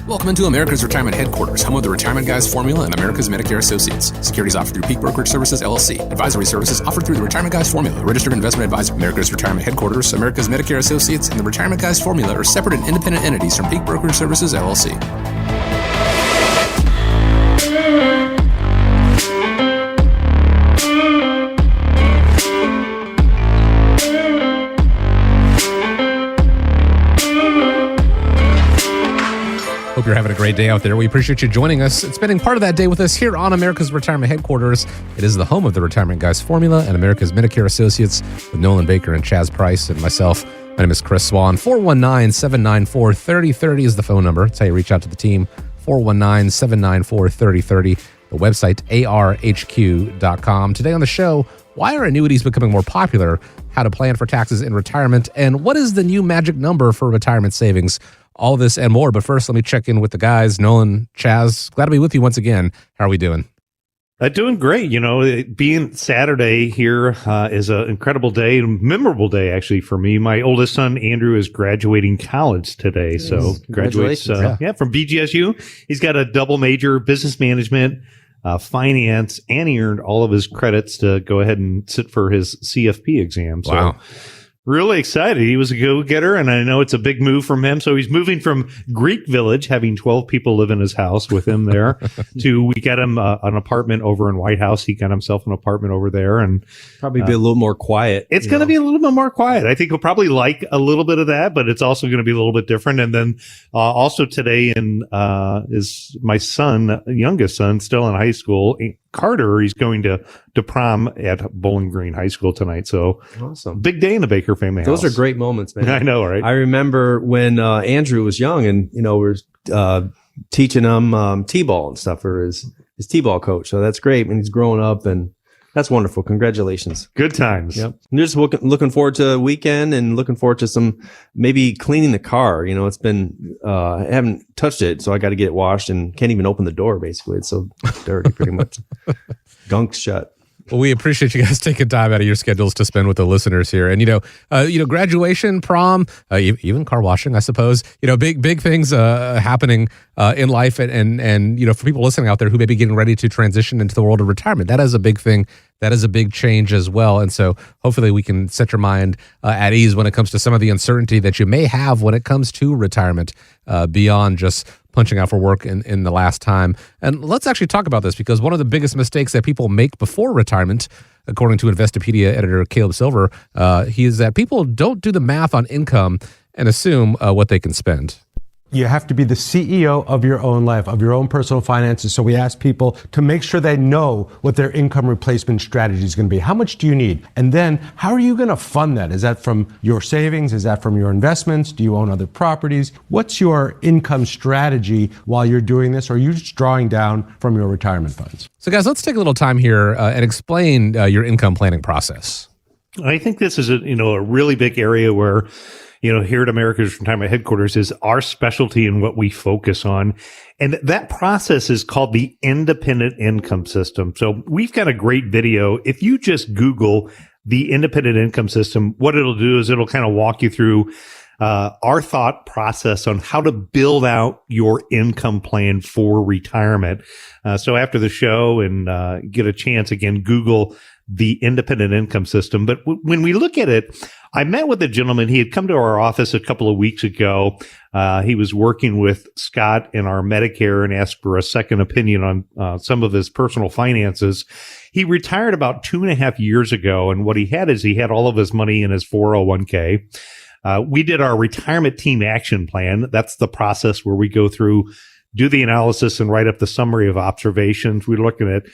Welcome into America's Retirement Headquarters, home of the Retirement Guys Formula and America's Medicare Associates. Securities offered through Peak Brokerage Services, LLC. Advisory services offered through the Retirement Guys Formula. Registered investment advisor. America's Retirement Headquarters, America's Medicare Associates, and the Retirement Guys Formula are separate and independent entities from Peak Brokerage Services, LLC. Hope you're having a great day out there. We appreciate you joining us and spending part of that day with us here on America's Retirement Headquarters. It is the home of the Retirement Guys Formula and America's Medicare Associates with Nolan Baker and Chaz Price and myself. My name is Chris Swan. 419-794-3030 is the phone number. That's how you reach out to the team. 419-794-3030. The website, arhq.com. Today on the show, why are annuities becoming more popular? How to plan for taxes in retirement? And what is the new magic number for retirement savings? All of this and more. But first, let me check in with the guys. Nolan, Chaz, glad to be with you once again. How are we doing? Doing great. You know, being Saturday here is an incredible day, and memorable day, actually, for me. My oldest son, Andrew, is graduating college today. So graduates from BGSU. He's got a double major, business management, finance, and he earned all of his credits to go ahead and sit for his CFP exam. So wow. Really excited. He was a go-getter, and I know it's a big move from him. So he's moving from Greek Village, having 12 people live in his house with him there, to we got him an apartment over in White House. He got himself an apartment over there, and probably be a little more quiet. It's going to be a little bit more quiet. I think he'll probably like a little bit of that, but it's also going to be a little bit different. And then also today is my son, youngest son, still in high school, Carter. He's going to prom at Bowling Green High School tonight. So awesome. Big day in the Baker family house. Those are great moments, man. I know, right? I remember when Andrew was young and, we were teaching him T-ball and stuff for his T-ball coach. So that's great. And he's growing up, and that's wonderful. Congratulations. Good times. Yep. I'm just looking forward to the weekend and looking forward to some maybe cleaning the car. It's been, I haven't touched it, so I got to get it washed and can't even open the door, basically. It's so dirty, pretty much. Gunk's shut. Well, we appreciate you guys taking time out of your schedules to spend with the listeners here. And, graduation, prom, even car washing, I suppose, big things happening in life. And for people listening out there who may be getting ready to transition into the world of retirement, that is a big thing. That is a big change as well. And so hopefully we can set your mind at ease when it comes to some of the uncertainty that you may have when it comes to retirement beyond just punching out for work in the last time. And let's actually talk about this, because one of the biggest mistakes that people make before retirement, according to Investopedia editor Caleb Silver, he is that people don't do the math on income and assume what they can spend. You have to be the CEO of your own life, of your own personal finances. So we ask people to make sure they know what their income replacement strategy is going to be. How much do you need? And then how are you going to fund that? Is that from your savings? Is that from your investments? Do you own other properties? What's your income strategy while you're doing this? Or are you just drawing down from your retirement funds? So guys, let's take a little time here and explain your income planning process. I think this is a really big area where here at America's Retirement Headquarters is our specialty and what we focus on. And that process is called the independent income system. So we've got a great video. If you just Google the independent income system, what it'll do is it'll kind of walk you through our thought process on how to build out your income plan for retirement. So after the show and get a chance, again, Google the independent income system. But when we look at it, I met with a gentleman. He had come to our office a couple of weeks ago. He was working with Scott in our Medicare and asked for a second opinion on some of his personal finances. He retired about 2.5 years ago. And what he had is he had all of his money in his 401k. We did our retirement team action plan. That's the process where we go through, do the analysis, and write up the summary of observations. We're looking at,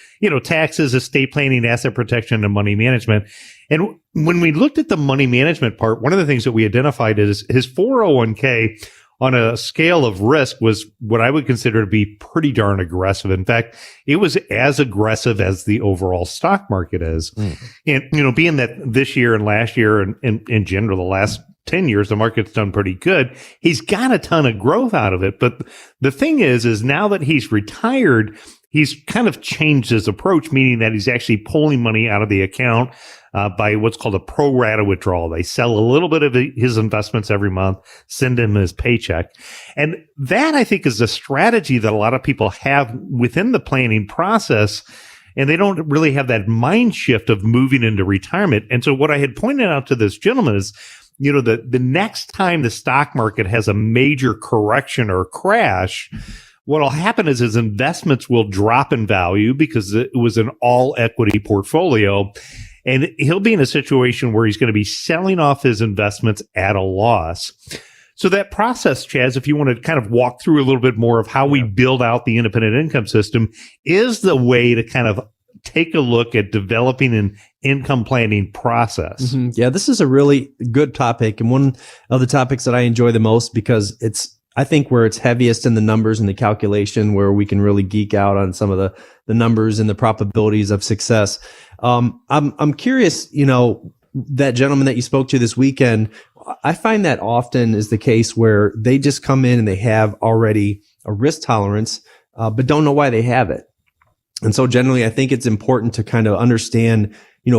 taxes, estate planning, asset protection, and money management. And when we looked at the money management part, one of the things that we identified is his 401k on a scale of risk was what I would consider to be pretty darn aggressive. In fact, it was as aggressive as the overall stock market is. And, being that this year and last year and in general, the last 10 years, the market's done pretty good. He's got a ton of growth out of it. But the thing is now that he's retired, he's kind of changed his approach, meaning that he's actually pulling money out of the account, by what's called a pro rata withdrawal. They sell a little bit of his investments every month, send him his paycheck. And that, I think, is a strategy that a lot of people have within the planning process. And they don't really have that mind shift of moving into retirement. And so what I had pointed out to this gentleman is, the next time the stock market has a major correction or crash, what'll happen is his investments will drop in value because it was an all equity portfolio. And he'll be in a situation where he's going to be selling off his investments at a loss. So that process, Chaz, if you want to kind of walk through a little bit more of how we build out the independent income system, is the way to kind of take a look at developing an income planning process. Mm-hmm. Yeah, this is a really good topic, and one of the topics that I enjoy the most because it's, I think, where it's heaviest in the numbers and the calculation, where we can really geek out on some of the numbers and the probabilities of success. I'm curious, that gentleman that you spoke to this weekend, I find that often is the case where they just come in and they have already a risk tolerance, but don't know why they have it. And so generally, I think it's important to kind of understand,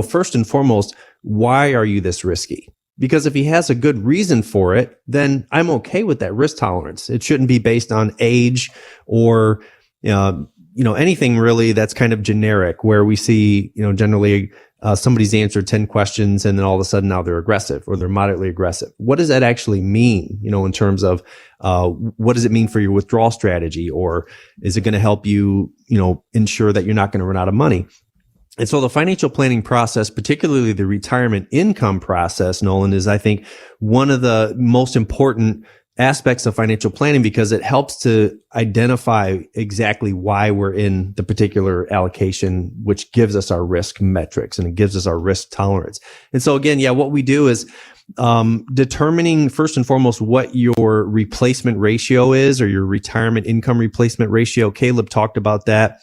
first and foremost, why are you this risky? Because if he has a good reason for it, then I'm okay with that risk tolerance. It shouldn't be based on age or, anything really that's kind of generic, where we see, generally somebody's answered 10 questions and then all of a sudden now they're aggressive or they're moderately aggressive. What does that actually mean, in terms of what does it mean for your withdrawal strategy? Or is it going to help you, ensure that you're not going to run out of money? And so the financial planning process, particularly the retirement income process, Nolan, is, I think, one of the most important aspects of financial planning because it helps to identify exactly why we're in the particular allocation, which gives us our risk metrics and it gives us our risk tolerance. And so again, what we do is determining first and foremost what your replacement ratio is, or your retirement income replacement ratio. Caleb talked about that.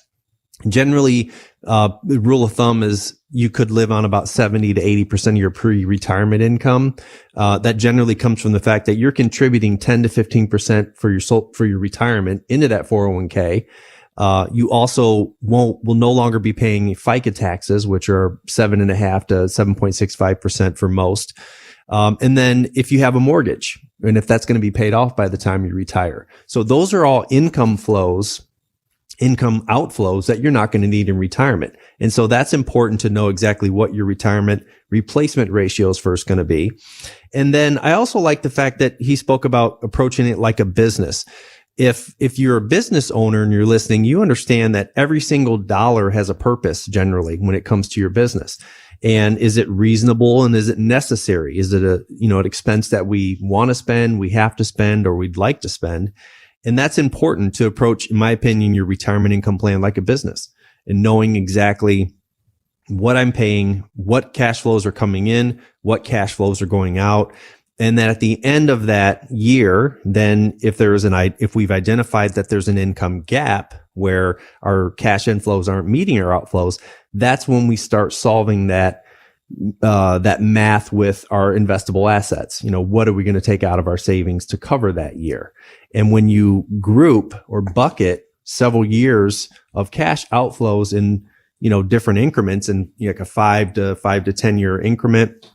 Generally, the rule of thumb is you could live on about 70 to 80% of your pre-retirement income. That generally comes from the fact that you're contributing 10 to 15% for your retirement into that 401k. You also will no longer be paying FICA taxes, which are 7.5 to 7.65% for most. And then if you have a mortgage, and if that's going to be paid off by the time you retire. So those are all income outflows that you're not going to need in retirement. And so that's important to know exactly what your retirement replacement ratio is first going to be. And then I also like the fact that he spoke about approaching it like a business. If you're a business owner and you're listening, you understand that every single dollar has a purpose generally when it comes to your business. And is it reasonable and is it necessary? Is it an expense that we want to spend, we have to spend, or we'd like to spend? And that's important to approach, in my opinion, your retirement income plan like a business, and knowing exactly what I'm paying, what cash flows are coming in, what cash flows are going out. And then at the end of that year, then if we've identified that there's an income gap where our cash inflows aren't meeting our outflows, that's when we start solving that math with our investable assets. What are we going to take out of our savings to cover that year? And when you group or bucket several years of cash outflows in, different increments, and like a 5 to 10 year increment,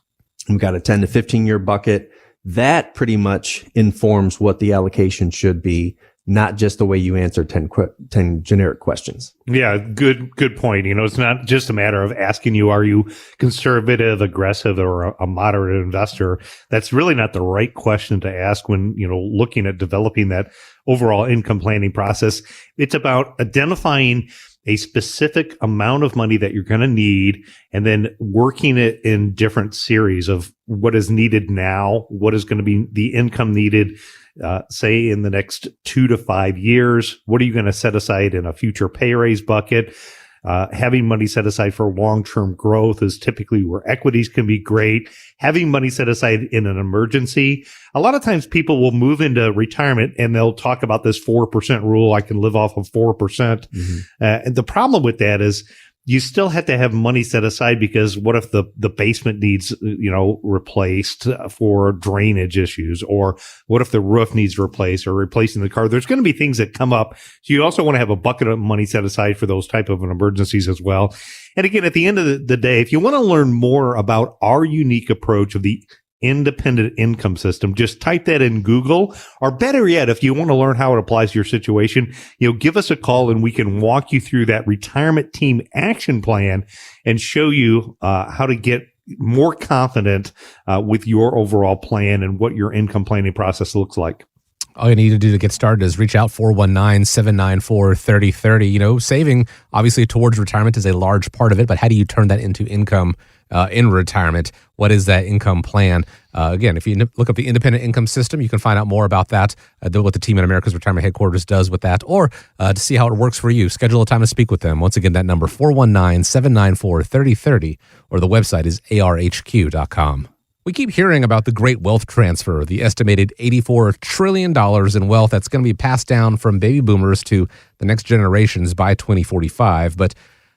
we've got a 10 to 15 year bucket, that pretty much informs what the allocation should be, not just the way you answer 10 generic questions. Yeah, good point. It's not just a matter of asking you, are you conservative, aggressive, or a moderate investor? That's really not the right question to ask when, looking at developing that overall income planning process. It's about identifying a specific amount of money that you're going to need, and then working it in different series of what is needed now, what is going to be the income needed, say in the next 2 to 5 years. What are you going to set aside in a future pay raise bucket? Having money set aside for long-term growth is typically where equities can be great. Having money set aside in an emergency. A lot of times people will move into retirement and they'll talk about this 4% rule. I can live off of 4%. Mm-hmm. And the problem with that is you still have to have money set aside because what if the basement needs, replaced for drainage issues, or what if the roof needs replaced or replacing the car? There's going to be things that come up. So you also want to have a bucket of money set aside for those type of emergencies as well. And again, at the end of the day, if you want to learn more about our unique approach of the independent income system, just type that in Google, or better yet, if you want to learn how it applies to your situation, give us a call and we can walk you through that retirement team action plan and show you how to get more confident with your overall plan and what your income planning process looks like. All you need to do to get started is reach out 419-794-3030. Saving obviously towards retirement is a large part of it, but how do you turn that into income in retirement? What is that income plan? Again, if you look up the independent income system, you can find out more about that, what the team at America's Retirement Headquarters does with that, or to see how it works for you. Schedule a time to speak with them. Once again, that number 419-794-3030, or the website is arhq.com. We keep hearing about the great wealth transfer, the estimated $84 trillion in wealth that's going to be passed down from baby boomers to the next generations by 2045. But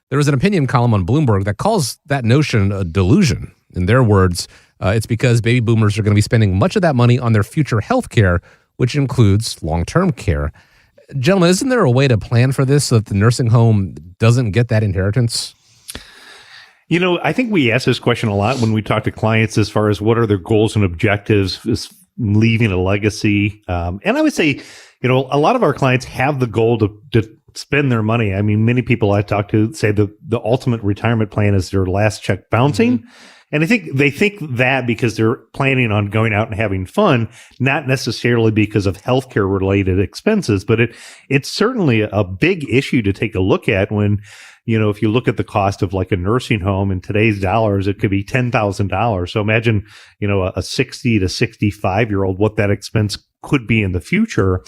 there was an opinion column on Bloomberg that calls that notion a delusion. In their words, it's because baby boomers are going to be spending much of that money on their future health care, which includes long-term care. Gentlemen, isn't there a way to plan for this so that the nursing home doesn't get that inheritance? I think we ask this question a lot when we talk to clients as far as what are their goals and objectives, is leaving a legacy. And I would say, a lot of our clients have the goal to spend their money. I mean, many people I talk to say the ultimate retirement plan is their last check bouncing. Mm-hmm. And I think they think that because they're planning on going out and having fun, not necessarily because of healthcare related expenses, but it's certainly a big issue to take a look at when, if you look at the cost of like a nursing home in today's dollars, it could be $10,000. So imagine, a 60 to 65-year-old, what that expense could be in the future.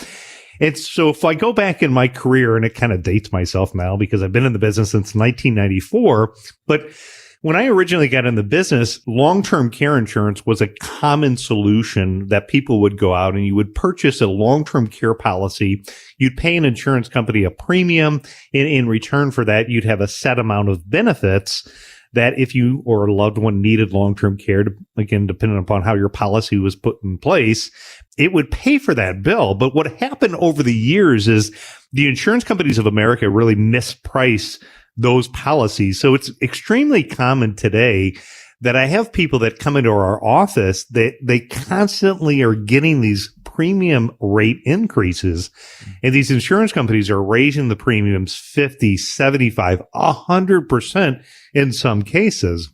And so if I go back in my career, and it kind of dates myself now because I've been in the business since 1994, but when I originally got in the business, long-term care insurance was a common solution that people would go out and you would purchase a long-term care policy. You'd pay an insurance company a premium. In return for that, you'd have a set amount of benefits that if you or a loved one needed long-term care, again, depending upon how your policy was put in place, it would pay for that bill. But what happened over the years is the insurance companies of America really mispriced those policies. So it's extremely common today that I have people that come into our office that they constantly are getting these premium rate increases. And these insurance companies are raising the premiums 50, 75, 100% in some cases.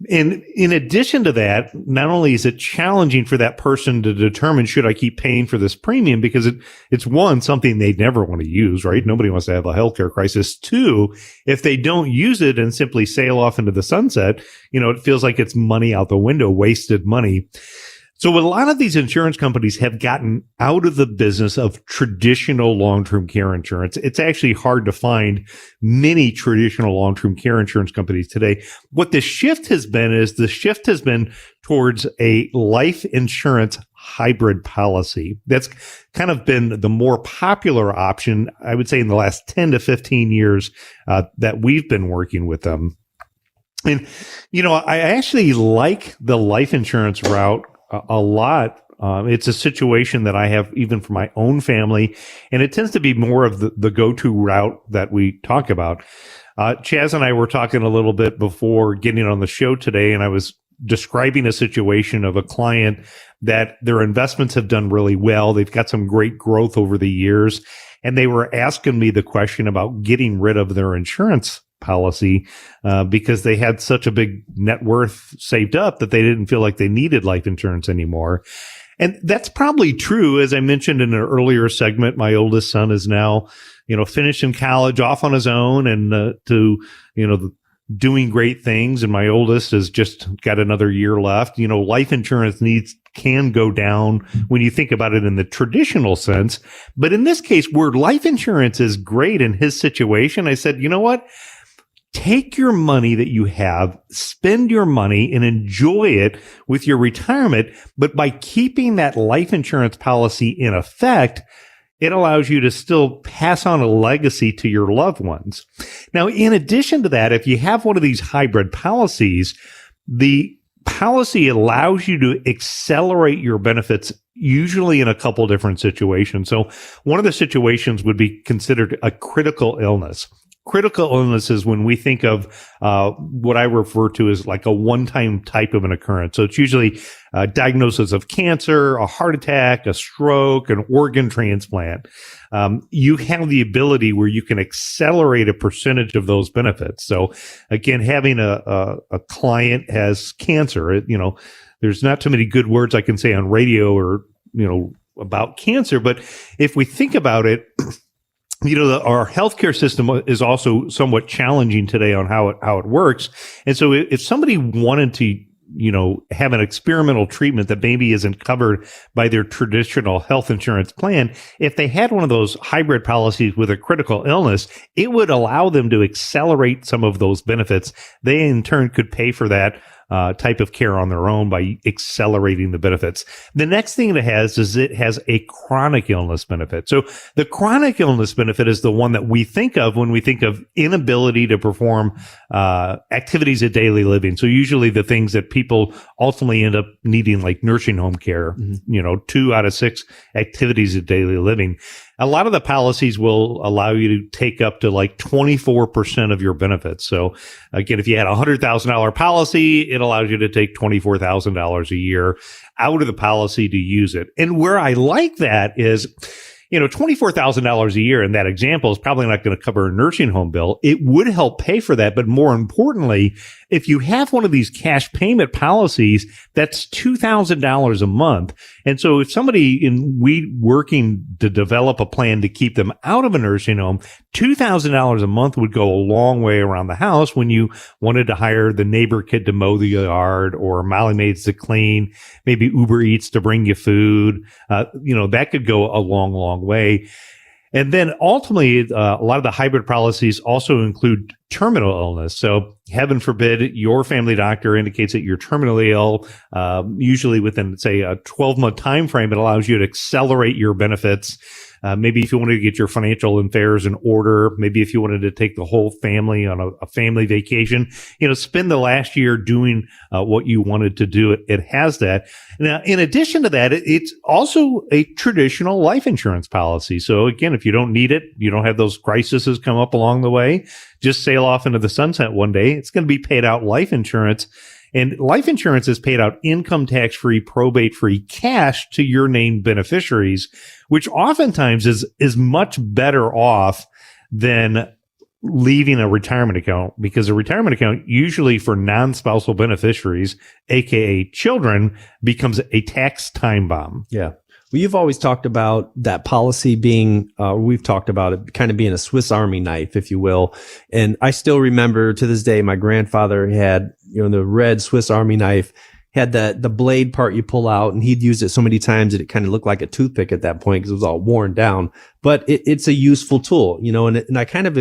And in addition to that, not only is it challenging for that person to determine, should I keep paying for this premium? Because it's one, something they'd never want to use, right? Nobody wants to have a healthcare crisis. Two, if they don't use it and simply sail off into the sunset, it feels like it's money out the window, wasted money. So a lot of these insurance companies have gotten out of the business of traditional long-term care insurance. It's actually hard to find many traditional long-term care insurance companies today. What the shift has been towards a life insurance hybrid policy. That's kind of been the more popular option, I would say, in the last 10 to 15 years that we've been working with them. And, I actually like the life insurance route a lot. It's a situation that I have even for my own family, and it tends to be more of the go-to route that we talk about. Chaz and I were talking a little bit before getting on the show today, and I was describing a situation of a client that their investments have done really well. They've got some great growth over the years, and they were asking me the question about getting rid of their insurance policy because they had such a big net worth saved up that they didn't feel like they needed life insurance anymore. And that's probably true. As I mentioned in an earlier segment, my oldest son is now, finished in college, off on his own, and doing great things. And my oldest has just got another year left. Life insurance needs can go down when you think about it in the traditional sense. But in this case, where life insurance is great in his situation, I said, you know what? Take your money that you have, spend your money, and enjoy it with your retirement. But by keeping that life insurance policy in effect, it allows you to still pass on a legacy to your loved ones. Now, in addition to that, if you have one of these hybrid policies, the policy allows you to accelerate your benefits, usually in a couple different situations. So one of the situations would be considered a critical illness. Critical illness is when we think of what I refer to as like a one-time type of an occurrence. So it's usually a diagnosis of cancer, a heart attack, a stroke, an organ transplant. You have the ability where you can accelerate a percentage of those benefits. So again, having a client has cancer, there's not too many good words I can say on radio or, about cancer. But if we think about it, our healthcare system is also somewhat challenging today on how it works. And so if somebody wanted to, have an experimental treatment that maybe isn't covered by their traditional health insurance plan, if they had one of those hybrid policies with a critical illness, it would allow them to accelerate some of those benefits. They in turn could pay for that type of care on their own by accelerating the benefits. The next thing it has is it has a chronic illness benefit. So the chronic illness benefit is the one that we think of when we think of inability to perform activities of daily living. So usually the things that people ultimately end up needing, like nursing home care, 2 out of 6 activities of daily living. A lot of the policies will allow you to take up to like 24% of your benefits. So again, if you had a $100,000 policy, it allows you to take $24,000 a year out of the policy to use it. And where I like that is, $24,000 a year in that example is probably not going to cover a nursing home bill. It would help pay for that. But more importantly, if you have one of these cash payment policies, that's $2,000 a month. And so if somebody working to develop a plan to keep them out of a nursing home, $2,000 a month would go a long way around the house when you wanted to hire the neighbor kid to mow the yard or Molly maids to clean, maybe Uber Eats to bring you food. That could go a long, long way. And then ultimately, a lot of the hybrid policies also include terminal illness. So heaven forbid your family doctor indicates that you're terminally ill, usually within, say, a 12-month time frame. It allows you to accelerate your benefits. Maybe if you wanted to get your financial affairs in order, maybe if you wanted to take the whole family on a family vacation, spend the last year doing what you wanted to do. It has that. Now, in addition to that, it's also a traditional life insurance policy. So again, if you don't need it, you don't have those crises come up along the way, just sail off into the sunset one day. It's going to be paid out life insurance. And life insurance is paid out income tax-free, probate-free cash to your named beneficiaries, which oftentimes is much better off than leaving a retirement account, because a retirement account usually for non-spousal beneficiaries, aka children, becomes a tax time bomb. Yeah. Well, you've always talked about that policy being, we've talked about it kind of being a Swiss Army knife, if you will. And I still remember to this day, my grandfather had, the red Swiss Army knife, had the blade part you pull out, and he'd used it so many times that it kind of looked like a toothpick at that point because it was all worn down. But it's a useful tool, and I kind of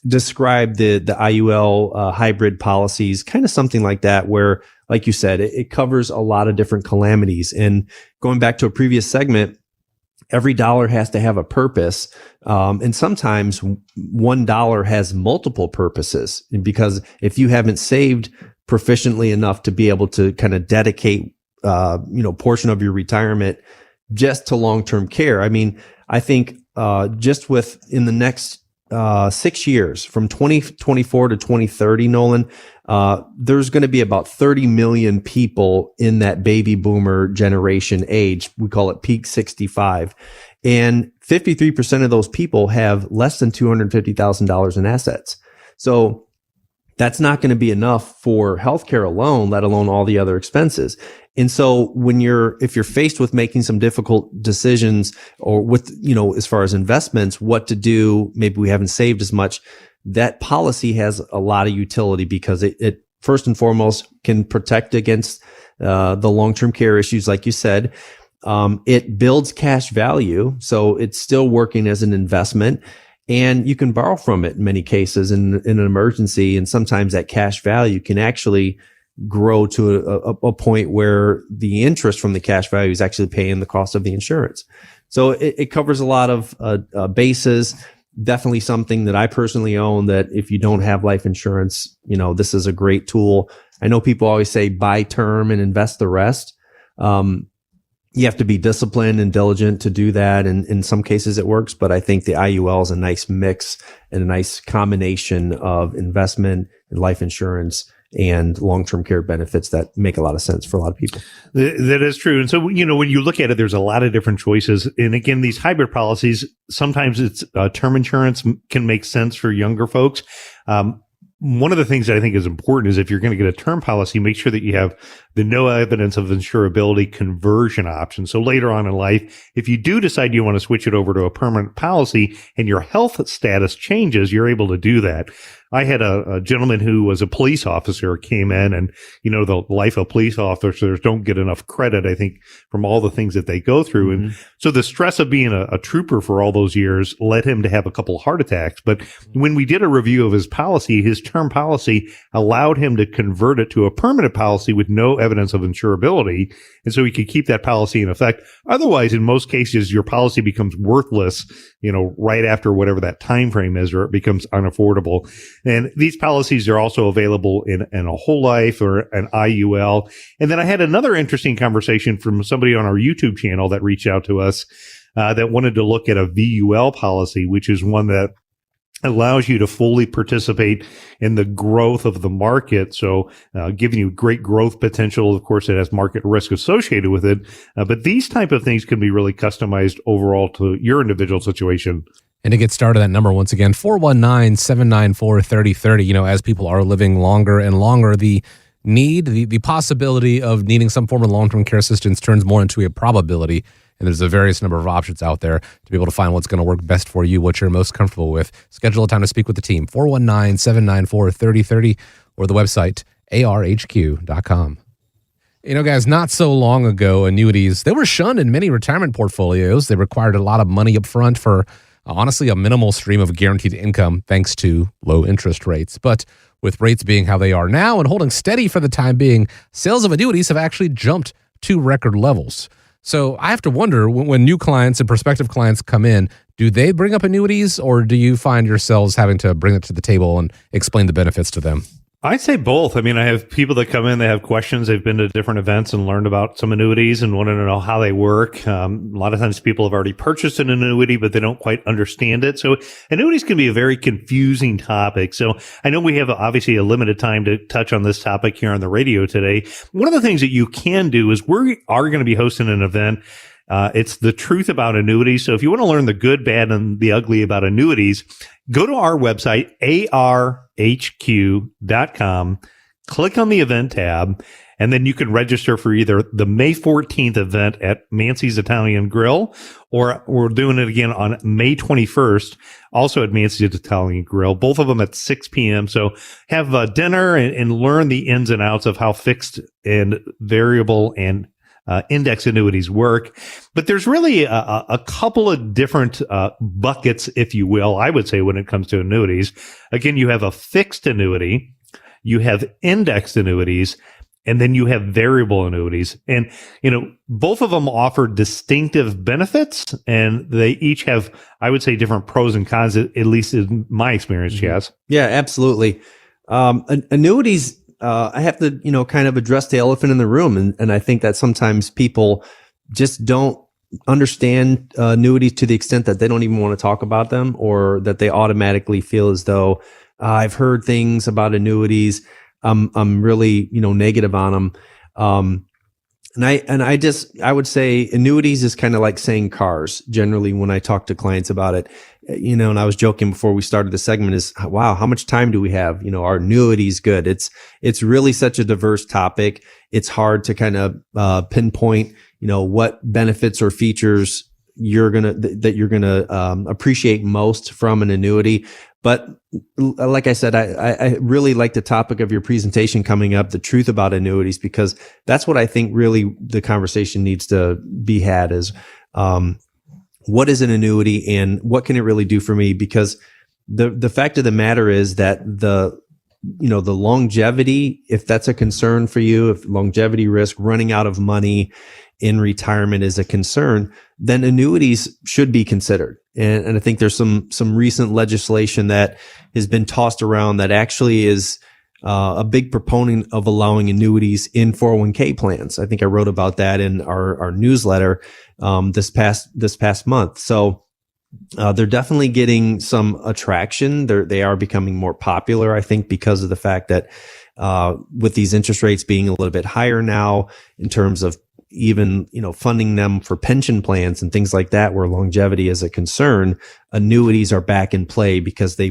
describe the IUL hybrid policies, kind of something like that, where, like you said, it covers a lot of different calamities. And going back to a previous segment, every dollar has to have a purpose. And sometimes $1 has multiple purposes, because if you haven't saved proficiently enough to be able to kind of dedicate, portion of your retirement just to long-term care. I mean, I think, just in the next 6 years, from 2024 to 2030, Nolan, there's going to be about 30 million people in that baby boomer generation age. We call it peak 65. And 53% of those people have less than $250,000 in assets. So that's not going to be enough for healthcare alone, let alone all the other expenses. And so if you're faced with making some difficult decisions, or with, as far as investments, what to do, maybe we haven't saved as much, that policy has a lot of utility, because it first and foremost can protect against the long-term care issues, like you said. It builds cash value, so it's still working as an investment. And you can borrow from it in many cases in an emergency. And sometimes that cash value can actually grow to a point where the interest from the cash value is actually paying the cost of the insurance. So it covers a lot of bases. Definitely something that I personally own, that if you don't have life insurance, this is a great tool. I know people always say buy term and invest the rest. You have to be disciplined and diligent to do that. And in some cases it works, but I think the IUL is a nice mix and a nice combination of investment and life insurance and long-term care benefits that make a lot of sense for a lot of people. That is true. And so, when you look at it, there's a lot of different choices. And again, these hybrid policies, sometimes it's term insurance can make sense for younger folks. One of the things that I think is important is if you're going to get a term policy, make sure that you have the no evidence of insurability conversion option. So later on in life, if you do decide you want to switch it over to a permanent policy and your health status changes, you're able to do that. I had a gentleman who was a police officer came in, and, the life of police officers don't get enough credit, I think, from all the things that they go through. And so the stress of being a trooper for all those years led him to have a couple of heart attacks. But when we did a review of his policy, his term policy allowed him to convert it to a permanent policy with no evidence of insurability. And so he could keep that policy in effect. Otherwise, in most cases, your policy becomes worthless, right after whatever that time frame is, or it becomes unaffordable. And these policies are also available in a whole life or an IUL. And then I had another interesting conversation from somebody on our YouTube channel that reached out to us that wanted to look at a VUL policy, which is one that allows you to fully participate in the growth of the market. So giving you great growth potential. Of course, it has market risk associated with it. But these type of things can be really customized overall to your individual situation. And to get started, that number, once again, 419-794-3030. As people are living longer and longer, the possibility of needing some form of long-term care assistance turns more into a probability. And there's a various number of options out there to be able to find what's going to work best for you, what you're most comfortable with. Schedule a time to speak with the team, 419-794-3030, or the website, arhq.com. Guys, not so long ago, annuities, they were shunned in many retirement portfolios. They required a lot of money up front for, honestly, a minimal stream of guaranteed income thanks to low interest rates. But with rates being how they are now and holding steady for the time being, sales of annuities have actually jumped to record levels. So I have to wonder, when new clients and prospective clients come in, do they bring up annuities, or do you find yourselves having to bring it to the table and explain the benefits to them? I'd say both. I mean, I have people that come in, they have questions. They've been to different events and learned about some annuities and want to know how they work. A lot of times people have already purchased an annuity, but they don't quite understand it. So annuities can be a very confusing topic. So I know we have obviously a limited time to touch on this topic here on the radio today. One of the things that you can do is we are going to be hosting an event. It's the truth about annuities. So if you want to learn the good, bad, and the ugly about annuities, go to our website, arhq.com, click on the event tab, and then you can register for either the May 14th event at Mancy's Italian Grill, or we're doing it again on May 21st, also at Mancy's Italian Grill, both of them at 6 p.m. So have dinner and learn the ins and outs of how fixed and variable and index annuities work. But there's really a couple of different buckets, if you will, I would say, when it comes to annuities. Again, you have a fixed annuity, you have indexed annuities, and then you have variable annuities. And, both of them offer distinctive benefits, and they each have, I would say, different pros and cons, at least in my experience, Chaz. Yeah, absolutely. Annuities, I have to, kind of address the elephant in the room. And I think that sometimes people just don't understand annuities to the extent that they don't even want to talk about them, or that they automatically feel as though I've heard things about annuities. I'm really, negative on them. And I would say annuities is kind of like saying cars generally when I talk to clients about it, and I was joking before we started the segment is, wow, how much time do we have? Are annuities good? It's really such a diverse topic. It's hard to kind of pinpoint, what benefits or features you're going to appreciate most from an annuity. But like I said, I really like the topic of your presentation coming up, the truth about annuities, because that's what I think really the conversation needs to be had is, what is an annuity and what can it really do for me? Because the fact of the matter is that the longevity, if that's a concern for you, if longevity risk, running out of money, in retirement is a concern, then annuities should be considered. And I think there's some recent legislation that has been tossed around that actually is a big proponent of allowing annuities in 401k plans. I think I wrote about that in our newsletter this past month. So they're definitely getting some attraction. They are becoming more popular, I think, because of the fact that with these interest rates being a little bit higher now in terms of even, funding them for pension plans and things like that, where longevity is a concern, annuities are back in play because they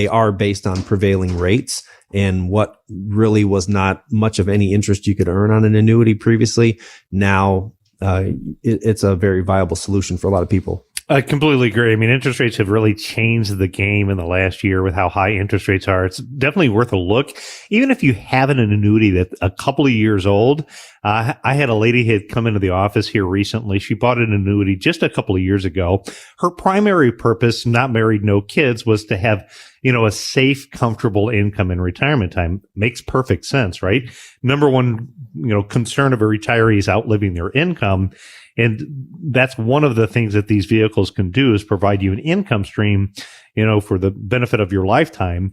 are based on prevailing rates, and what really was not much of any interest you could earn on an annuity previously. Now, it's a very viable solution for a lot of people. I completely agree. I mean, interest rates have really changed the game in the last year with how high interest rates are. It's definitely worth a look. Even if you have an annuity that's a couple of years old. I had a lady who had come into the office here recently. She bought an annuity just a couple of years ago. Her primary purpose, not married, no kids, was to have, a safe, comfortable income in retirement time. Makes perfect sense, right? Number one, concern of a retiree is outliving their income. And that's one of the things that these vehicles can do, is provide you an income stream, for the benefit of your lifetime.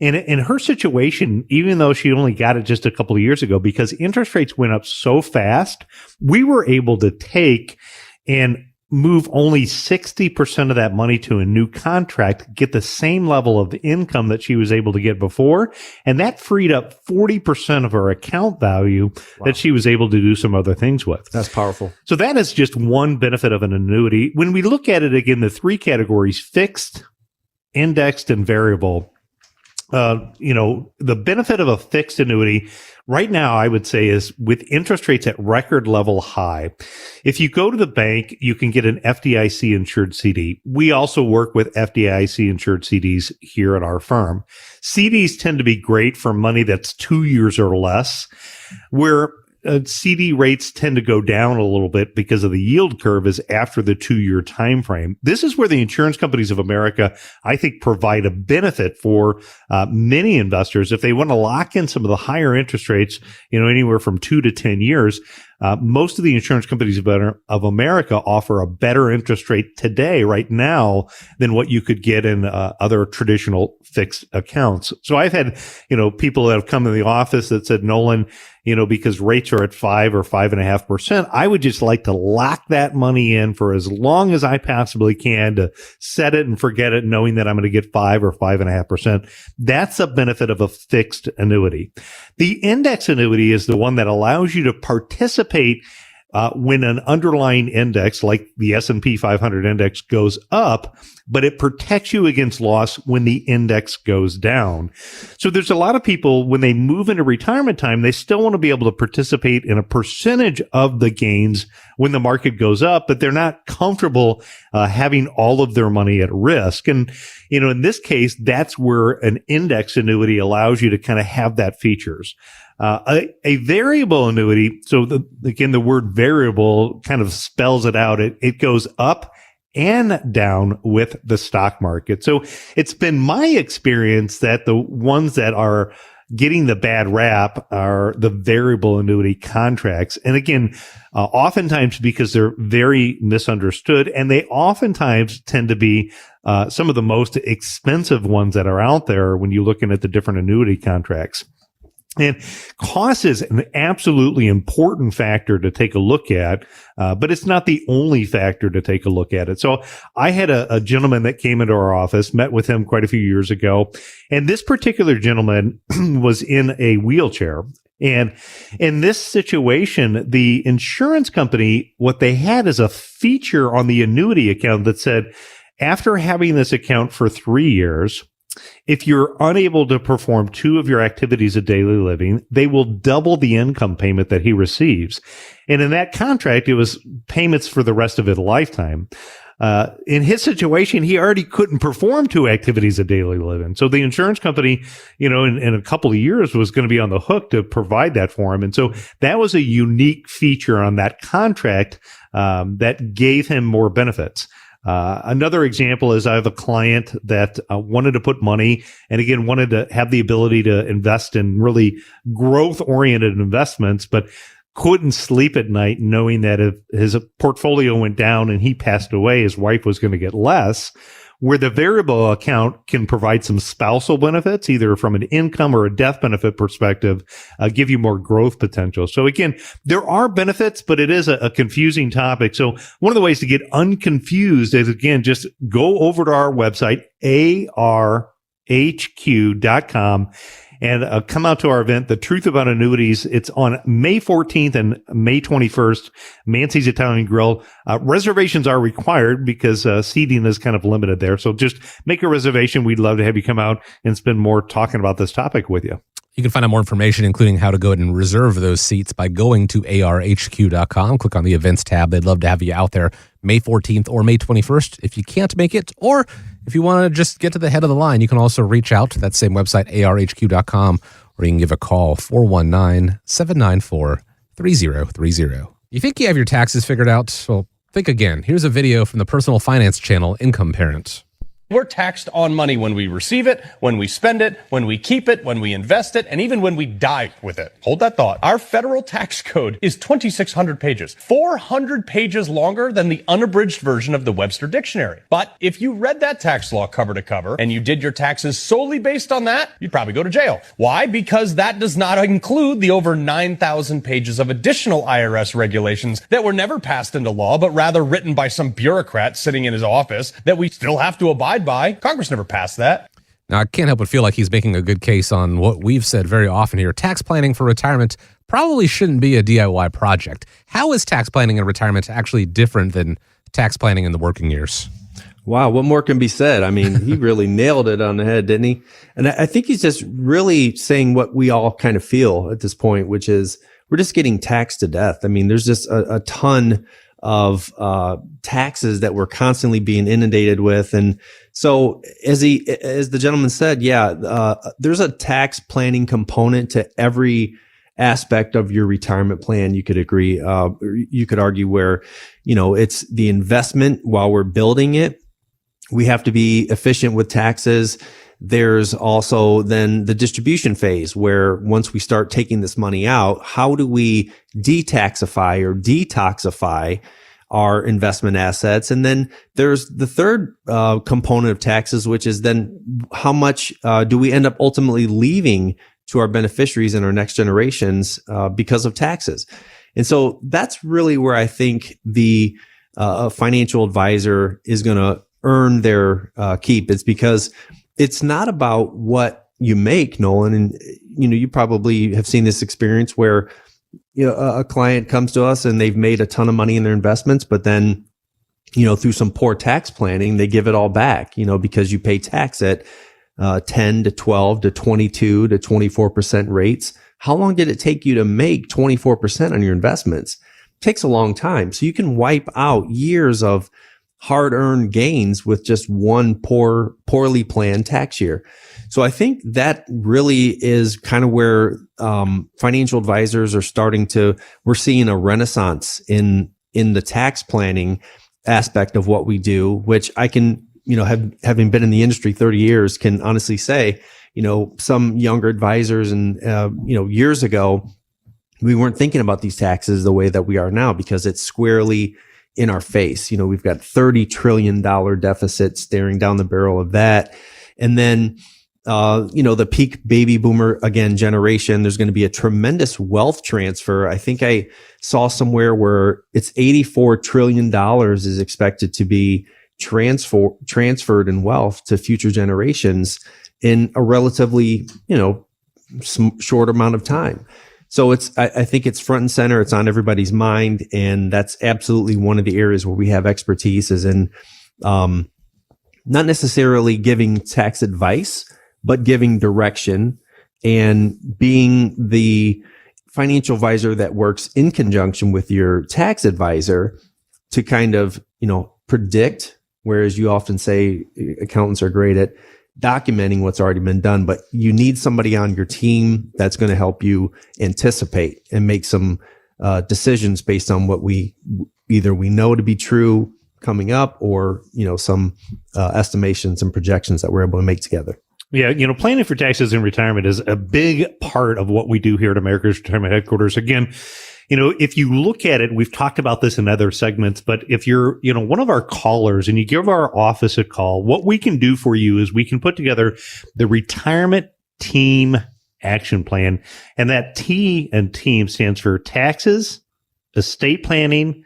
And in her situation, even though she only got it just a couple of years ago, because interest rates went up so fast, we were able to take and move only 60% of that money to a new contract, get the same level of income that she was able to get before. And that freed up 40% of her account value that she was able to do some other things with. That's powerful. So that is just one benefit of an annuity. When we look at it again, the three categories: fixed, indexed, and variable. The benefit of a fixed annuity right now, I would say, is with interest rates at record level high. If you go to the bank, you can get an FDIC insured CD. We also work with FDIC insured CDs here at our firm. CDs tend to be great for money that's 2 years or less, where CD rates tend to go down a little bit because of the yield curve is after the 2-year time frame. This is where the insurance companies of America, I think, provide a benefit for many investors. If they want to lock in some of the higher interest rates, anywhere from 2 to 10 years, most of the insurance companies of America offer a better interest rate today, right now, than what you could get in other traditional fixed accounts. So I've had, people that have come in the office that said, Nolan, because rates are at 5 or 5.5%, I would just like to lock that money in for as long as I possibly can, to set it and forget it, knowing that I'm going to get 5 or 5.5%. That's a benefit of a fixed annuity. The index annuity is the one that allows you to participate when an underlying index like the S&P 500 index goes up, but it protects you against loss when the index goes down. So there's a lot of people, when they move into retirement time, they still want to be able to participate in a percentage of the gains when the market goes up, but they're not comfortable having all of their money at risk. And, in this case, that's where an index annuity allows you to kind of have that features. A variable annuity, so the word variable kind of spells it out. It goes up and down with the stock market. So it's been my experience that the ones that are getting the bad rap are the variable annuity contracts. And again, oftentimes because they're very misunderstood, and they oftentimes tend to be some of the most expensive ones that are out there when you're looking at the different annuity contracts. And cost is an absolutely important factor to take a look at, but it's not the only factor to take a look at it. So I had a gentleman that came into our office, met with him quite a few years ago, and this particular gentleman was in a wheelchair. And in this situation, the insurance company, what they had is a feature on the annuity account that said, after having this account for 3 years, if you're unable to perform 2 of your activities of daily living, they will double the income payment that he receives. And in that contract, it was payments for the rest of his lifetime. In his situation, he already couldn't perform 2 activities of daily living. So the insurance company, in a couple of years was going to be on the hook to provide that for him. And so that was a unique feature on that contract that gave him more benefits. Another example is I have a client that wanted to put money, and again, wanted to have the ability to invest in really growth-oriented investments, but couldn't sleep at night knowing that if his portfolio went down and he passed away, his wife was going to get less. Where the variable account can provide some spousal benefits, either from an income or a death benefit perspective, give you more growth potential. So again, there are benefits, but it is a confusing topic. So one of the ways to get unconfused is, again, just go over to our website, arhq.com, and come out to our event, The Truth About Annuities. It's on May 14th and May 21st, Mancy's Italian Grill. Reservations are required because seating is kind of limited there. So just make a reservation. We'd love to have you come out and spend more talking about this topic with you. You can find out more information, including how to go ahead and reserve those seats, by going to arhq.com. Click on the events tab. They'd love to have you out there May 14th or May 21st if you can't make it. Or if you want to just get to the head of the line, you can also reach out to that same website, arhq.com, or you can give a call, 419-794-3030. You think you have your taxes figured out? Well, think again. Here's a video from the personal finance channel, Income Parent. We're taxed on money when we receive it, when we spend it, when we keep it, when we invest it, and even when we die with it. Hold that thought. Our federal tax code is 2,600 pages, 400 pages longer than the unabridged version of the Webster Dictionary. But if you read that tax law cover to cover and you did your taxes solely based on that, you'd probably go to jail. Why? Because that does not include the over 9,000 pages of additional IRS regulations that were never passed into law, but rather written by some bureaucrat sitting in his office that we still have to abide by. Congress never passed that. Now, I can't help but feel like he's making a good case on what we've said very often here. Tax planning for retirement probably shouldn't be a DIY project. How is tax planning in retirement actually different than tax planning in the working years? Wow, what more can be said? I mean, he really nailed it on the head, didn't he? And I think he's just really saying what we all kind of feel at this point, which is we're just getting taxed to death. I mean, there's just a ton of taxes that we're constantly being inundated with. And so as the gentleman said, there's a tax planning component to every aspect of your retirement plan. You could agree, you could argue where, it's the investment while we're building it. We have to be efficient with taxes. There's also then the distribution phase where once we start taking this money out, how do we detaxify or detoxify our investment assets? And then there's the third component of taxes, which is then how much do we end up ultimately leaving to our beneficiaries and our next generations because of taxes? And so that's really where I think the financial advisor is going to earn their keep. It's because it's not about what you make, Nolan. And, you probably have seen this experience where, a client comes to us and they've made a ton of money in their investments, but then, through some poor tax planning, they give it all back, because you pay tax at 10 to 12 to 22 to 24% rates. How long did it take you to make 24% on your investments? It takes a long time. So you can wipe out years of hard-earned gains with just one poorly planned tax year. So I think that really is kind of where financial advisors are we're seeing a renaissance in the tax planning aspect of what we do, which I can, having been in the industry 30 years, can honestly say, some younger advisors and, years ago, we weren't thinking about these taxes the way that we are now because it's squarely in our face. We've got $30 trillion deficit staring down the barrel of that. And then, the peak baby boomer generation, there's going to be a tremendous wealth transfer. I think I saw somewhere where it's $84 trillion is expected to be transferred in wealth to future generations in a relatively, short amount of time. So I think it's front and center. It's on everybody's mind. And that's absolutely one of the areas where we have expertise is in, not necessarily giving tax advice, but giving direction and being the financial advisor that works in conjunction with your tax advisor to kind of, predict, whereas you often say accountants are great at documenting what's already been done, but you need somebody on your team that's going to help you anticipate and make some decisions based on what we know to be true coming up or, some estimations and projections that we're able to make together. Yeah, planning for taxes in retirement is a big part of what we do here at America's Retirement Headquarters. Again, if you look at it, we've talked about this in other segments, but if you're, one of our callers and you give our office a call, what we can do for you is we can put together the retirement team action plan. And that T and team stands for taxes, estate planning,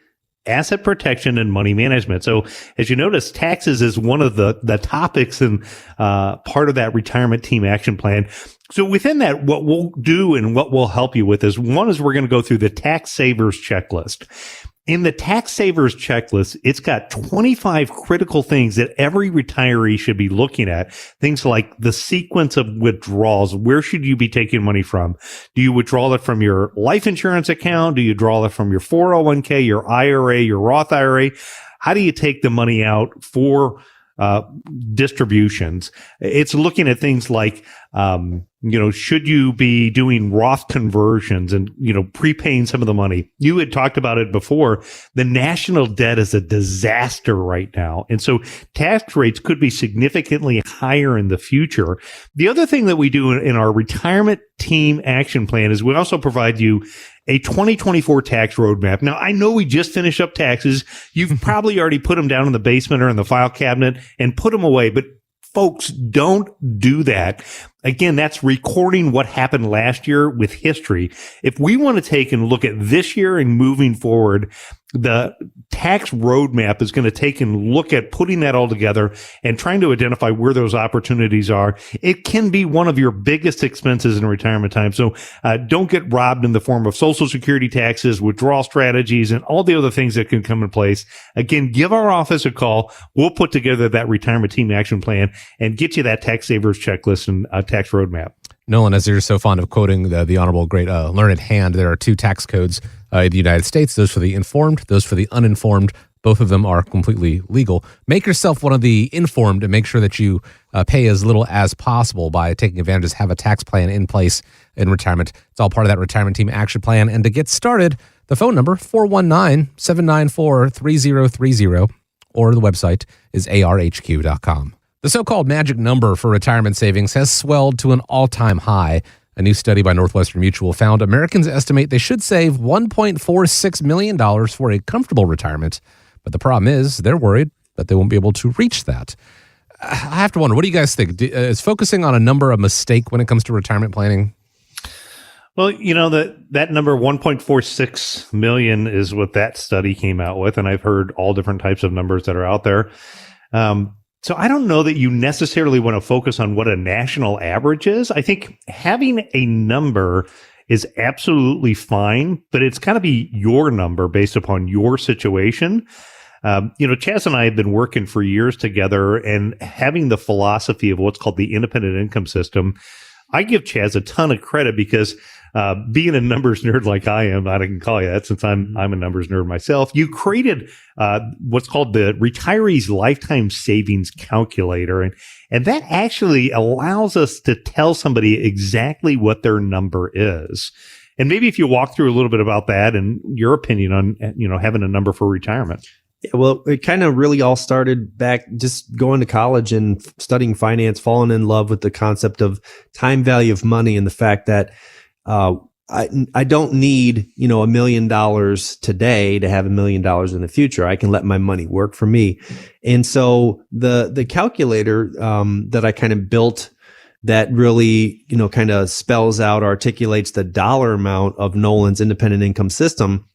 asset protection, and money management. So as you notice, taxes is one of the topics and part of that retirement team action plan. So within that, what we'll do and what we'll help you with is we're going to go through the tax savers checklist. In the tax savers checklist, it's got 25 critical things that every retiree should be looking at. Things like the sequence of withdrawals. Where should you be taking money from? Do you withdraw it from your life insurance account? Do you draw it from your 401k, your IRA, your Roth IRA? How do you take the money out for distributions? It's looking at things like, should you be doing Roth conversions and, prepaying some of the money? You had talked about it before. The national debt is a disaster right now. And so tax rates could be significantly higher in the future. The other thing that we do in our retirement team action plan is we also provide you a 2024 tax roadmap. Now, I know we just finished up taxes. You've probably already put them down in the basement or in the file cabinet and put them away, but folks, don't do that. Again, that's recording what happened last year with history. If we want to take and look at this year and moving forward, the tax roadmap is going to take and look at putting that all together and trying to identify where those opportunities are. It can be one of your biggest expenses in retirement time. So don't get robbed in the form of Social Security taxes, withdrawal strategies, and all the other things that can come in place. Again, give our office a call. We'll put together that retirement team action plan and get you that tax savers checklist and tax roadmap. Nolan, as you're so fond of quoting the honorable great learned hand, there are two tax codes in the United States, those for the informed, those for the uninformed. Both of them are completely legal. Make yourself one of the informed and make sure that you pay as little as possible by taking advantage. Have a tax plan in place in retirement. It's all part of that retirement team action plan. And to get started, the phone number, 419-794-3030, or the website is arhq.com. The so-called magic number for retirement savings has swelled to an all-time high. A new study by Northwestern Mutual found Americans estimate they should save $1.46 million for a comfortable retirement. But the problem is they're worried that they won't be able to reach that. I have to wonder, what do you guys think? Is focusing on a number a mistake when it comes to retirement planning? Well, that number 1.46 million is what that study came out with. And I've heard all different types of numbers that are out there. So I don't know that you necessarily want to focus on what a national average is. I think having a number is absolutely fine, but it's got to be your number based upon your situation. Chaz and I have been working for years together and having the philosophy of what's called the independent income system. I give Chaz a ton of credit because being a numbers nerd like I am, I can call you that since I'm a numbers nerd myself. You created what's called the Retiree's Lifetime Savings Calculator, and that actually allows us to tell somebody exactly what their number is. And maybe if you walk through a little bit about that and your opinion on having a number for retirement. Yeah, well, it kind of really all started back just going to college and studying finance, falling in love with the concept of time value of money and the fact that I don't need, $1 million today to have $1 million in the future. I can let my money work for me. And so the calculator that I kind of built that really, kind of spells out, articulates the dollar amount of Nolan's independent income system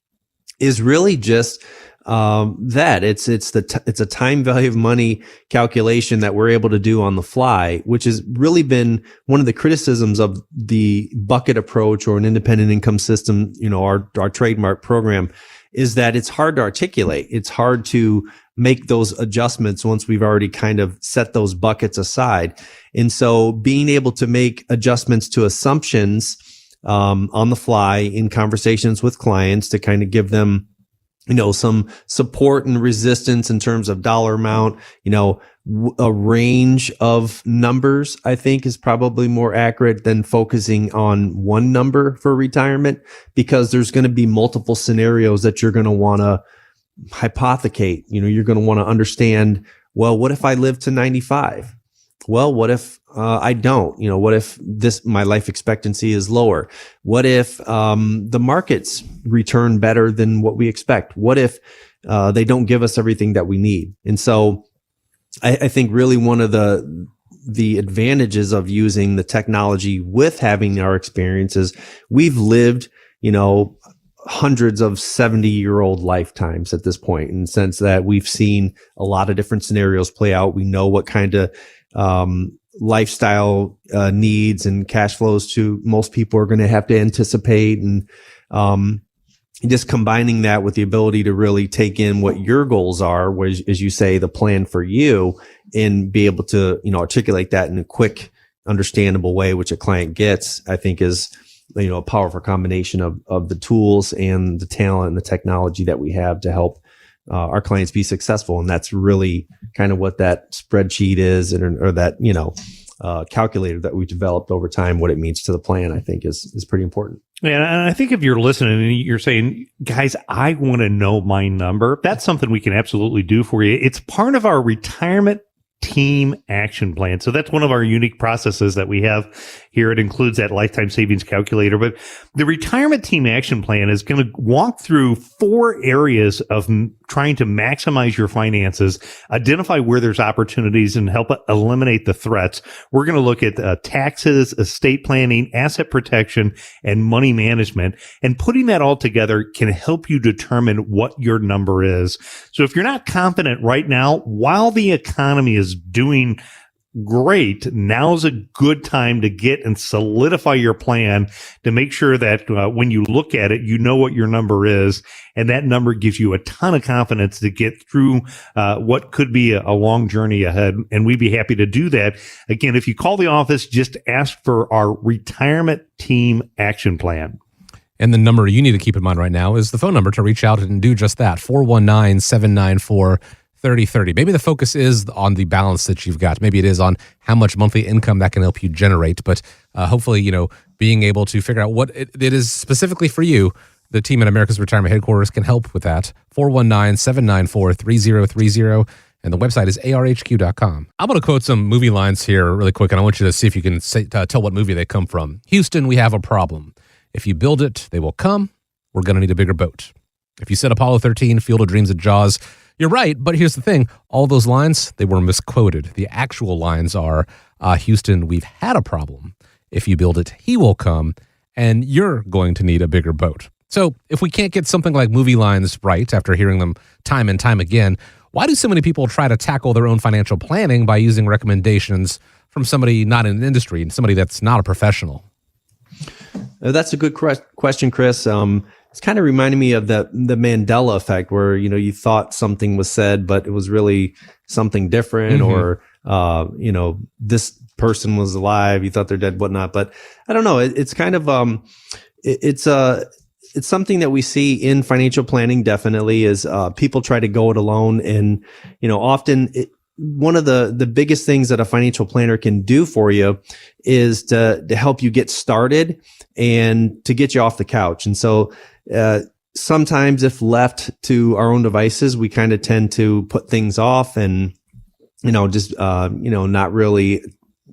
is really just that it's a time value of money calculation that we're able to do on the fly, which has really been one of the criticisms of the bucket approach or an independent income system, our trademark program, is that it's hard to articulate. It's hard to make those adjustments once we've already kind of set those buckets aside. And so being able to make adjustments to assumptions on the fly in conversations with clients to kind of give them some support and resistance in terms of dollar amount, a range of numbers, I think is probably more accurate than focusing on one number for retirement, because there's going to be multiple scenarios that you're going to want to hypothecate. You're going to want to understand, well, what if I live to 95? Well, what if I don't? What if my life expectancy is lower? What if the markets return better than what we expect? What if they don't give us everything that we need? And so I think really one of the advantages of using the technology with having our experiences, we've lived, hundreds of 70-year-old lifetimes at this point, in the sense that we've seen a lot of different scenarios play out. We know what kind of lifestyle needs and cash flows to most people are going to have to anticipate, and just combining that with the ability to really take in what your goals are, which, as you say, the plan for you, and be able to articulate that in a quick, understandable way, which a client gets, I think is a powerful combination of the tools and the talent and the technology that we have to help our clients be successful. And that's really kind of what that spreadsheet is, or that, calculator that we developed over time, what it means to the plan, I think is pretty important. And I think if you're listening and you're saying, guys, I want to know my number, that's something we can absolutely do for you. It's part of our retirement team action plan. So that's one of our unique processes that we have here. It includes that lifetime savings calculator, but the retirement team action plan is going to walk through 4 areas of trying to maximize your finances, identify where there's opportunities, and help eliminate the threats. We're going to look at taxes, estate planning, asset protection, and money management. And putting that all together can help you determine what your number is. So if you're not confident right now, while the economy is doing great, now's a good time to get and solidify your plan to make sure that when you look at it, you know what your number is. And that number gives you a ton of confidence to get through what could be a long journey ahead. And we'd be happy to do that. Again, if you call the office, just ask for our retirement team action plan. And the number you need to keep in mind right now is the phone number to reach out and do just that, 419-794-3030. Maybe the focus is on the balance that you've got. Maybe it is on how much monthly income that can help you generate. But hopefully, being able to figure out what it is specifically for you, the team at America's Retirement Headquarters can help with that. 419-794-3030. And the website is arhq.com. I'm going to quote some movie lines here really quick, and I want you to see if you can tell what movie they come from. Houston, we have a problem. If you build it, they will come. We're going to need a bigger boat. If you said Apollo 13, Field of Dreams at Jaws, you're right, but here's the thing. All those lines, they were misquoted. The actual lines are, Houston, we've had a problem. If you build it, he will come, and you're going to need a bigger boat. So if we can't get something like movie lines right after hearing them time and time again, why do so many people try to tackle their own financial planning by using recommendations from somebody not in an industry and somebody that's not a professional? That's a good question, Chris. It's kind of reminding me of the Mandela effect, where you thought something was said, but it was really something different, or this person was alive, you thought they're dead, whatnot. But I don't know. It's kind of it's something that we see in financial planning. Definitely is people try to go it alone, and often one of the biggest things that a financial planner can do for you is to help you get started and to get you off the couch. And so sometimes, if left to our own devices, we kind of tend to put things off and just not really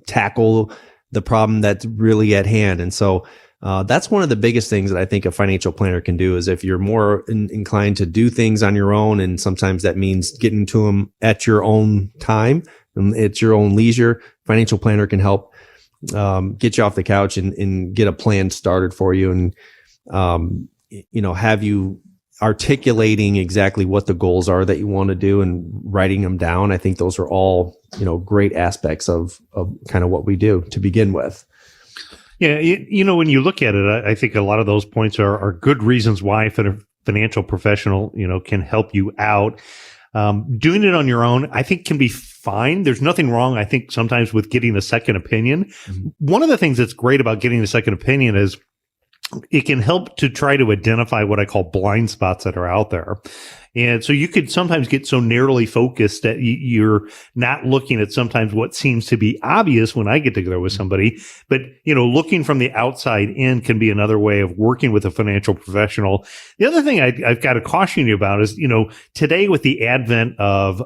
tackle the problem that's really at hand. And so that's one of the biggest things that I think a financial planner can do, is if you're more inclined to do things on your own, and sometimes that means getting to them at your own time and at your own leisure, financial planner can help get you off the couch and get a plan started for you, and have you articulating exactly what the goals are that you want to do and writing them down. I think those are all great aspects of kind of what we do to begin with. Yeah, when you look at it, I think a lot of those points are good reasons why a financial professional, can help you out. Doing it on your own, I think, can be fine. There's nothing wrong, I think, sometimes with getting a second opinion. Mm-hmm. One of the things that's great about getting a second opinion is it can help to try to identify what I call blind spots that are out there. And so you could sometimes get so narrowly focused that you're not looking at sometimes what seems to be obvious when I get together with somebody. But, looking from the outside in can be another way of working with a financial professional. The other thing I've got to caution you about is, today with the advent of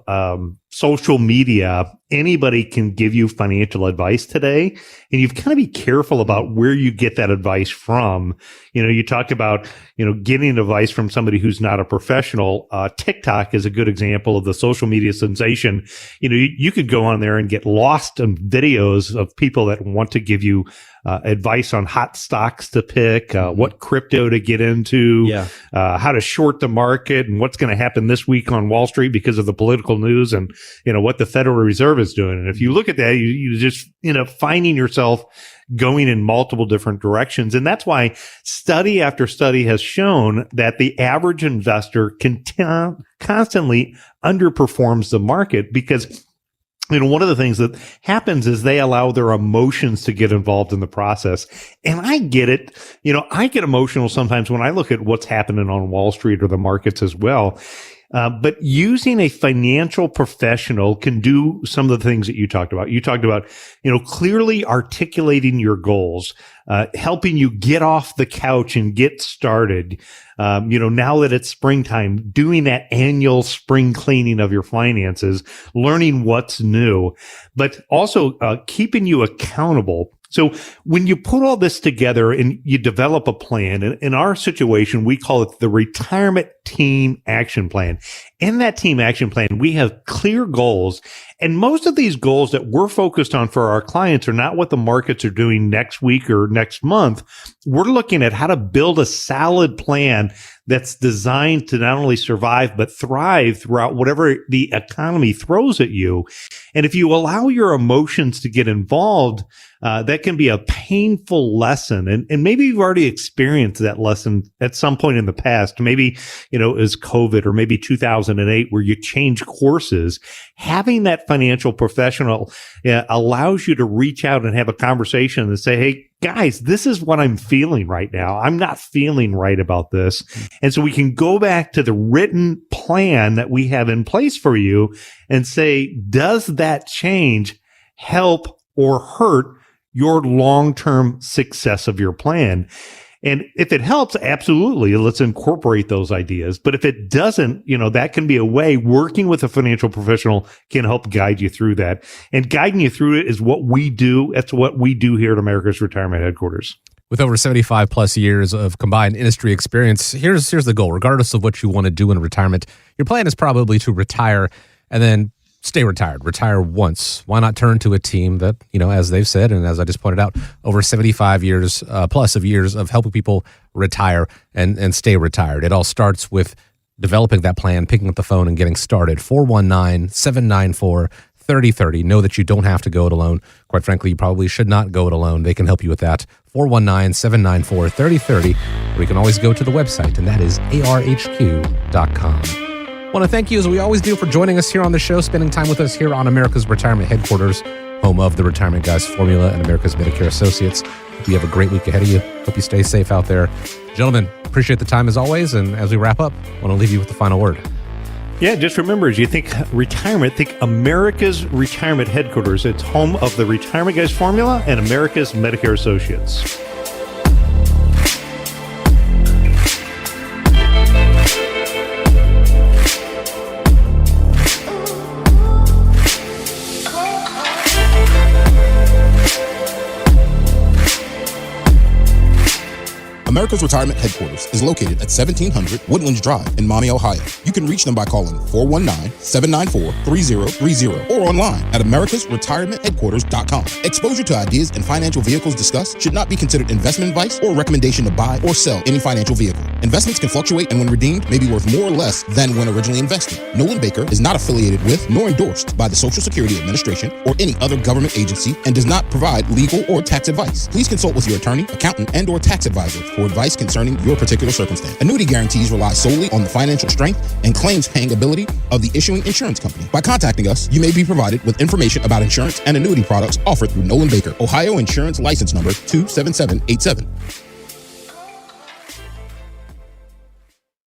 social media, anybody can give you financial advice today. And you've got to be careful about where you get that advice from. You talk about, getting advice from somebody who's not a professional. TikTok is a good example of the social media sensation. You could go on there and get lost in videos of people that want to give you advice on hot stocks to pick, what crypto to get into, how to short the market, and what's going to happen this week on Wall Street because of the political news, and what the Federal Reserve is doing. And if you look at that, you just finding yourself going in multiple different directions. And that's why study after study has shown that the average investor constantly underperforms the market because one of the things that happens is they allow their emotions to get involved in the process. And I get it. I get emotional sometimes when I look at what's happening on Wall Street or the markets as well. But using a financial professional can do some of the things that you talked about. You talked about, clearly articulating your goals, helping you get off the couch and get started. Now that it's springtime, doing that annual spring cleaning of your finances, learning what's new, but also keeping you accountable. So when you put all this together and you develop a plan, in our situation, we call it the Retirement Team Action Plan. In that team action plan, we have clear goals. And most of these goals that we're focused on for our clients are not what the markets are doing next week or next month. We're looking at how to build a solid plan that's designed to not only survive, but thrive throughout whatever the economy throws at you. And if you allow your emotions to get involved, that can be a painful lesson. And maybe you've already experienced that lesson at some point in the past. Maybe, it was COVID or maybe 2008 where you change courses. Having that financial professional allows you to reach out and have a conversation and say, hey, guys, this is what I'm feeling right now. I'm not feeling right about this. And so we can go back to the written plan that we have in place for you and say, does that change help or hurt your long-term success of your plan? And if it helps, absolutely, let's incorporate those ideas. But if it doesn't, that can be a way working with a financial professional can help guide you through that. And guiding you through it is what we do. That's what we do here at America's Retirement Headquarters. With over 75 plus years of combined industry experience, here's the goal. Regardless of what you want to do in retirement, your plan is probably to retire and then stay retired. Retire once. Why not turn to a team that, as they've said, and as I just pointed out, over 75 years plus of years of helping people retire and stay retired. It all starts with developing that plan, picking up the phone and getting started. 419-794-3030. Know that you don't have to go it alone. Quite frankly, you probably should not go it alone. They can help you with that. 419-794-3030. Or you can always go to the website, and that is arhq.com. Want to thank you, as we always do, for joining us here on the show, spending time with us here on America's Retirement Headquarters, home of the Retirement Guys Formula and America's Medicare Associates. Hope you have a great week ahead of you. Hope you stay safe out there. Gentlemen, appreciate the time as always. And as we wrap up, I want to leave you with the final word. Yeah, just remember, as you think retirement, think America's Retirement Headquarters. It's home of the Retirement Guys Formula and America's Medicare Associates. America's Retirement Headquarters is located at 1700 Woodlands Drive in Maumee, Ohio. You can reach them by calling 419-794-3030 or online at americasretirementheadquarters.com. Exposure to ideas and financial vehicles discussed should not be considered investment advice or recommendation to buy or sell any financial vehicle. Investments can fluctuate and when redeemed may be worth more or less than when originally invested. Nolan Baker is not affiliated with nor endorsed by the Social Security Administration or any other government agency and does not provide legal or tax advice. Please consult with your attorney, accountant, and or tax advisor for advice concerning your particular circumstance. Annuity guarantees rely solely on the financial strength and claims paying ability of the issuing insurance company. By contacting us, you may be provided with information about insurance and annuity products offered through Nolan Baker, Ohio Insurance License Number 27787.